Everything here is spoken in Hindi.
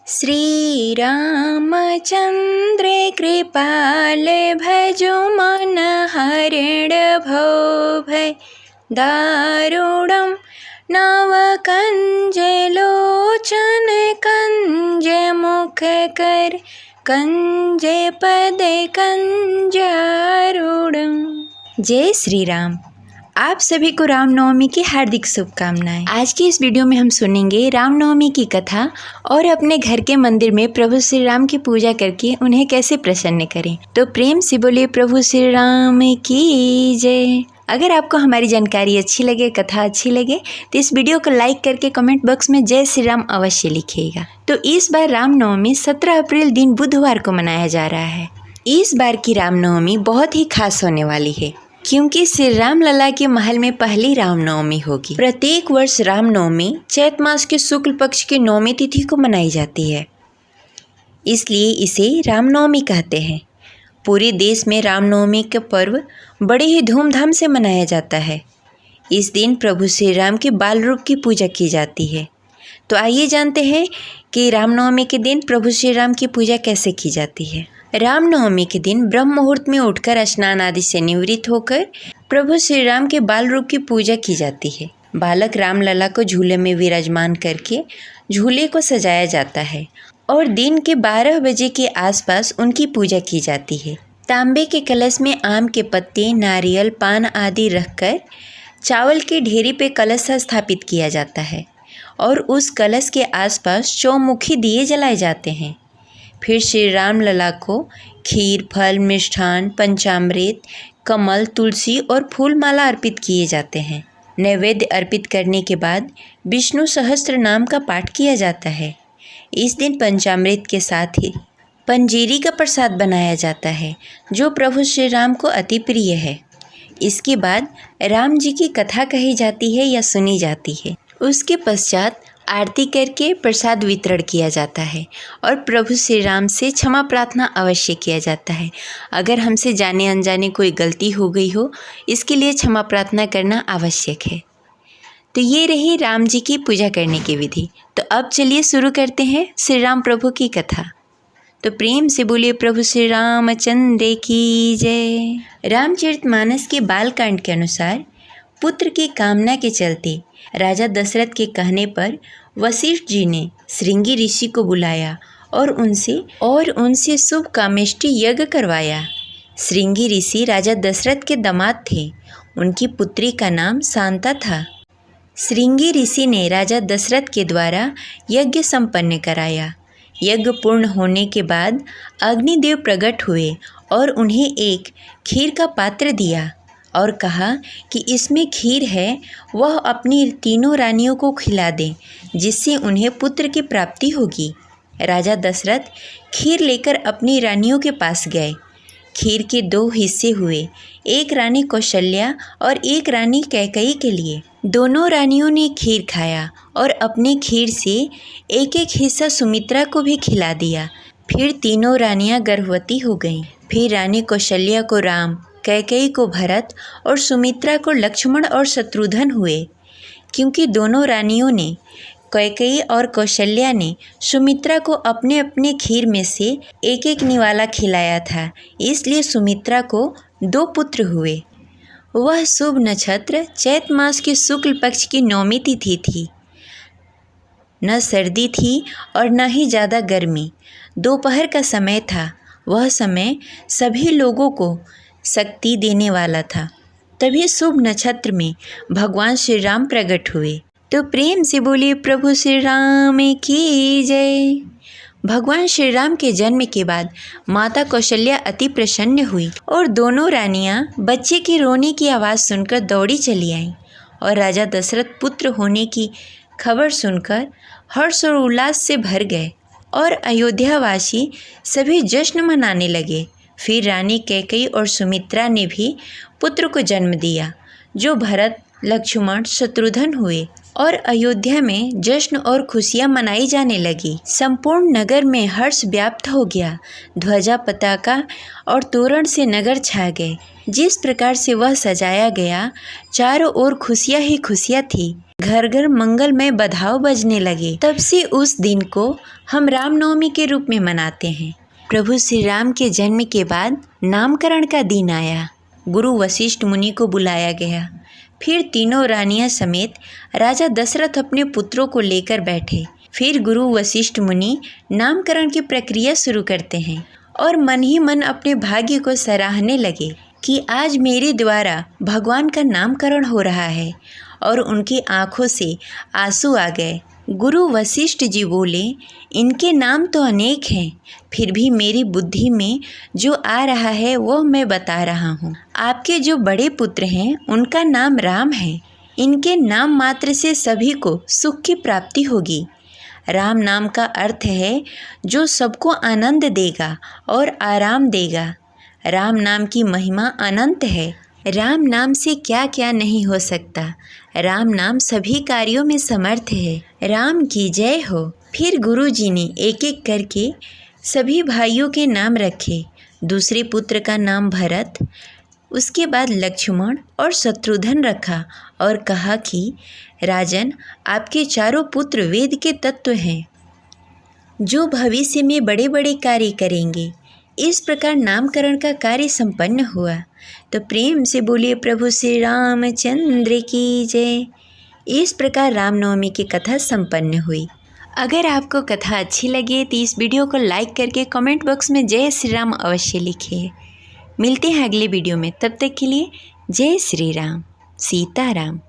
श्रीरामचन्द्रे कृपाले भजो मन हरिण भो भय दारुणं नवकंज लोचन कंज मुख कर कंज पद कंजारूढ़। जय श्री राम। आप सभी को रामनवमी की हार्दिक शुभकामनाएं। आज की इस वीडियो में हम सुनेंगे रामनवमी की कथा और अपने घर के मंदिर में प्रभु श्री राम की पूजा करके उन्हें कैसे प्रसन्न करें। तो प्रेम से बोलिए प्रभु श्री राम की जय। अगर आपको हमारी जानकारी अच्छी लगे, कथा अच्छी लगे तो इस वीडियो को लाइक करके कमेंट बॉक्स में जय श्री राम अवश्य लिखिएगा। तो इस बार रामनवमी 17 अप्रैल दिन बुधवार को मनाया जा रहा है। इस बार की रामनवमी बहुत ही खास होने वाली है क्योंकि श्री राम लला के महल में पहली रामनवमी होगी। प्रत्येक वर्ष रामनवमी चैत मास के शुक्ल पक्ष की नवमी तिथि को मनाई जाती है, इसलिए इसे रामनवमी कहते हैं। पूरे देश में रामनवमी का पर्व बड़े ही धूमधाम से मनाया जाता है। इस दिन प्रभु श्री राम के बाल रूप की पूजा की जाती है। तो आइए जानते हैं कि रामनवमी के दिन प्रभु श्री राम की पूजा कैसे की जाती है। रामनवमी के दिन ब्रह्म मुहूर्त में उठकर स्नान आदि से निवृत्त होकर प्रभु श्री राम के बाल रूप की पूजा की जाती है। बालक रामलला को झूले में विराजमान करके झूले को सजाया जाता है और दिन के 12 बजे के आसपास उनकी पूजा की जाती है। तांबे के कलश में आम के पत्ते, नारियल, पान आदि रखकर चावल की ढेरी पे कलश स्थापित किया जाता है और उस कलश के आसपास चौमुखी दिए जलाए जाते हैं। फिर श्री राम लला को खीर, फल, मिष्ठान, पंचामृत, कमल, तुलसी और फूल माला अर्पित किए जाते हैं। नैवेद्य अर्पित करने के बाद विष्णु सहस्त्र नाम का पाठ किया जाता है। इस दिन पंचामृत के साथ ही पंजीरी का प्रसाद बनाया जाता है जो प्रभु श्री राम को अति प्रिय है। इसके बाद राम जी की कथा कही जाती है या सुनी जाती है। उसके पश्चात आरती करके प्रसाद वितरण किया जाता है और प्रभु श्री राम से क्षमा प्रार्थना अवश्य किया जाता है। अगर हमसे जाने अनजाने कोई गलती हो गई हो, इसके लिए क्षमा प्रार्थना करना आवश्यक है। तो ये रही राम जी की पूजा करने की विधि। तो अब चलिए शुरू करते हैं श्री राम प्रभु की कथा। तो प्रेम से बोलिए प्रभु श्री रामचंद्र की जय। रामचरितमानस के बालकांड के अनुसार पुत्र की कामना के चलते राजा दशरथ के कहने पर वशिष्ठ जी ने श्रृंगी ऋषि को बुलाया और उनसे शुभ कामेष्टि यज्ञ करवाया। श्रृंगी ऋषि राजा दशरथ के दामाद थे। उनकी पुत्री का नाम शांता था। श्रृंगी ऋषि ने राजा दशरथ के द्वारा यज्ञ संपन्न कराया। यज्ञ पूर्ण होने के बाद अग्निदेव प्रकट हुए और उन्हें एक खीर का पात्र दिया और कहा कि इसमें खीर है, वह अपनी तीनों रानियों को खिला दें जिससे उन्हें पुत्र की प्राप्ति होगी। राजा दशरथ खीर लेकर अपनी रानियों के पास गए। खीर के 2 हिस्से हुए, एक रानी कौशल्या और एक रानी कैकेयी के लिए। दोनों रानियों ने खीर खाया और अपनी खीर से एक एक हिस्सा सुमित्रा को भी खिला दिया। फिर तीनों रानियां गर्भवती हो गईं। फिर रानी कौशल्या को राम, कैकेयी को भरत और सुमित्रा को लक्ष्मण और शत्रुघ्न हुए। क्योंकि दोनों रानियों ने, कैकेयी और कौशल्या ने, सुमित्रा को अपने अपने खीर में से एक एक निवाला खिलाया था, इसलिए सुमित्रा को 2 पुत्र हुए। वह शुभ नक्षत्र चैत मास के शुक्ल पक्ष की नवमी तिथि थी। न सर्दी थी और न ही ज़्यादा गर्मी। दोपहर का समय था। वह समय सभी लोगों को शक्ति देने वाला था। तभी शुभ नक्षत्र में भगवान श्री राम प्रकट हुए। तो प्रेम से बोलिए प्रभु श्री राम की जय। भगवान श्री राम के जन्म के बाद माता कौशल्या अति प्रसन्न हुई और दोनों रानियां बच्चे के रोने की आवाज़ सुनकर दौड़ी चली आईं और राजा दशरथ पुत्र होने की खबर सुनकर हर्ष और उल्लास से भर गए और अयोध्यावासी सभी जश्न मनाने लगे। फिर रानी कैकेयी और सुमित्रा ने भी पुत्र को जन्म दिया जो भरत, लक्ष्मण, शत्रुघ्न हुए और अयोध्या में जश्न और खुशियां मनाई जाने लगी। संपूर्ण नगर में हर्ष व्याप्त हो गया। ध्वजा, पताका और तोरण से नगर छा गए। जिस प्रकार से वह सजाया गया, चारों ओर खुशियां ही खुशियां थी। घर घर मंगलमय बधाव बजने लगे। तब से उस दिन को हम रामनवमी के रूप में मनाते हैं। प्रभु श्री राम के जन्म के बाद नामकरण का दिन आया। गुरु वशिष्ठ मुनि को बुलाया गया। फिर तीनों रानियां समेत राजा दशरथ अपने पुत्रों को लेकर बैठे। फिर गुरु वशिष्ठ मुनि नामकरण की प्रक्रिया शुरू करते हैं और मन ही मन अपने भाग्य को सराहने लगे कि आज मेरे द्वारा भगवान का नामकरण हो रहा है। और उनकी आंखों से आंसू आ गए। गुरु वशिष्ठ जी बोले, इनके नाम तो अनेक हैं, फिर भी मेरी बुद्धि में जो आ रहा है वो मैं बता रहा हूँ। आपके जो बड़े पुत्र हैं उनका नाम राम है। इनके नाम मात्र से सभी को सुख की प्राप्ति होगी। राम नाम का अर्थ है जो सबको आनंद देगा और आराम देगा। राम नाम की महिमा अनंत है। राम नाम से क्या क्या नहीं हो सकता। राम नाम सभी कार्यों में समर्थ है। राम की जय हो। फिर गुरु जी ने एक एक करके सभी भाइयों के नाम रखे। दूसरे पुत्र का नाम भरत, उसके बाद लक्ष्मण और शत्रुघ्न रखा और कहा कि राजन, आपके चारों पुत्र वेद के तत्व हैं जो भविष्य में बड़े बड़े कार्य करेंगे। इस प्रकार नामकरण का कार्य संपन्न हुआ। तो प्रेम से बोलिए प्रभु श्री रामचंद्र की जय। इस प्रकार रामनवमी की कथा संपन्न हुई। अगर आपको कथा अच्छी लगे तो इस वीडियो को लाइक करके कमेंट बॉक्स में जय श्री राम अवश्य लिखिए। मिलते हैं अगले वीडियो में, तब तक के लिए जय श्री राम, सीताराम।